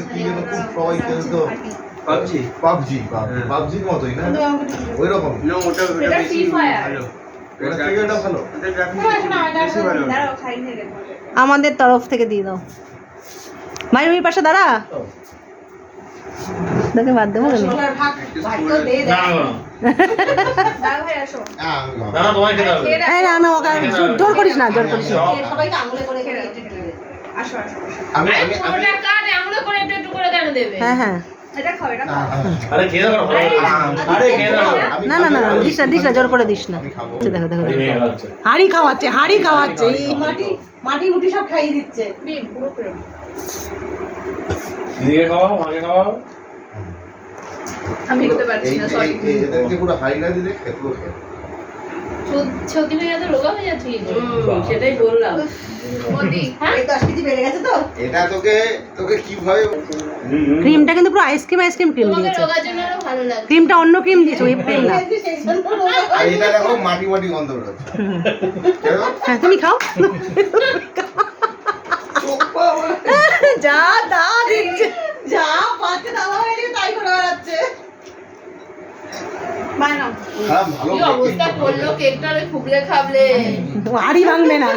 কি যেন খুব সবাই খেলতো পাবজির মতোই না ওই রকম ফ্রি ফায়ার এটা থেকে এটা ভালো আমাদের তরফ থেকে দিয়ে দাও মায়ের পাশে দাঁড়া তোকে বাদ দেবো কেন এই না না ওকে জোর করিস না জোর করিস না হ্যাঁ হ্যাঁ না না না দিস না দিস না জোর করে দিস না দেখো দেখো হাড়ি খাওয়াচ্ছে এই মাটি মুটি সব খাইয়ে দিচ্ছে আমি খেতে পারছি না সরি এদেরকে পুরো হাই না দিলে খেতলো সত্যি মেয়ে তো রোগা হয়ে যাচ্ছে সেটাই বললাম মোদি এই 10 কেজি বেড়ে গেছে তো এটা তোকে কিভাবে ক্রিমটা কিন্তু পুরো আইসক্রিম ক্রিম তোমাকে দিয়েছে রোগার জন্য আরো ভালো লাগে ক্রিমটা অন্য ক্রিম দিয়েছে ওই ক্রিম না আর এটা দেখো মাটি গন্ধ বেরোচ্ছে হ্যাঁ তুমি খাও যা দা দিচ্ছে যা পাতে দাও এদিকে তাই করে বেড়াচ্ছে বানাও ভালো কি অবস্থা করলো কেকটারে খুবলে খাবলে হাড়ি ভাঙবে না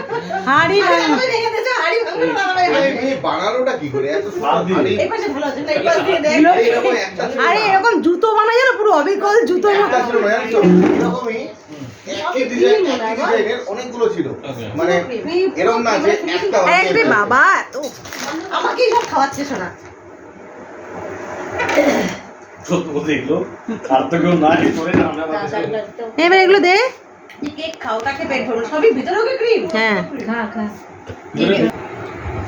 হাড়ি ভাঙবে এই বানানোটা কি করে এত সুন্দর এই পাশে ভালো আছে এই পাশে দিয়ে দেখ আরে এরকম জুতো বানায় জানো পুরো অবিকল জুতো এরকমই একই ডিজাইনের অনেকগুলো ছিল মানে এরকম না যে একটা আরে বাবা এত আমাকেই সব খাওয়াচ্ছে শোনা এবার এগুলো দে কেক খাও কাকে পেট ভরো সবই ভিতরে ওকে ক্রিম হ্যাঁ খা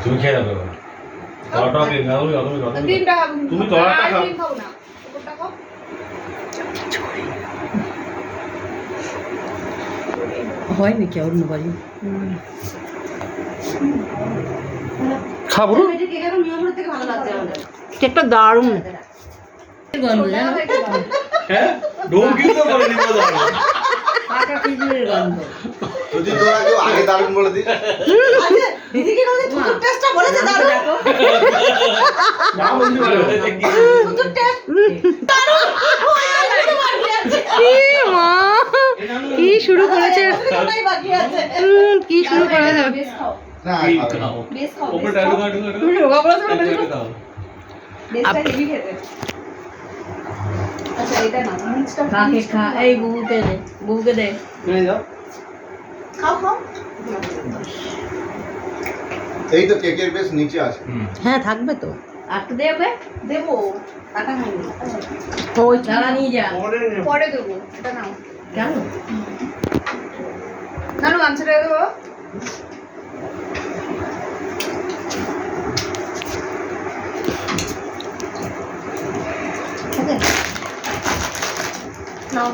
তুমি খেয়ে দাও খাওয়াটা কি না হলে ক্রিমটা তুমি তোরাটা খাও ক্রিম খাও না ওটা খাও হয় নাকি ওর মোবাইল খাবো কেকটা দারুণ গন্ধ জানো হ্যাঁ ডোম কিন্তু করে নিব দাও পাকা খিচুড়ির গন্ধ যদি তোরা কেউ আগে দারুণ বলে দিস আচ্ছা দিদি কি বলে তুই টেস্টটা বলেছে দারুণ না বলতে পারো তুই টেস্ট দারুণ কি মা কি শুরু করেছে কি শুরু করেছে না বেশ খাও ওপরে ডালু কাটু তুমি রোগা বলেছো না দাও বেশটা হেভি খেতে আচ্ছা এটা না মিক্সটা কাকে খা এই বুবুকে দে নিয়ে যাও খাও এই তো কেকের বেশ নিচে আছে হ্যাঁ থাকবে তো আর তো দেবে দেবো টাকা নাই ওই টাকা নিয়ে যা পরে দেবো এটা নাও কেন নানু গামছাটা দেবো নাও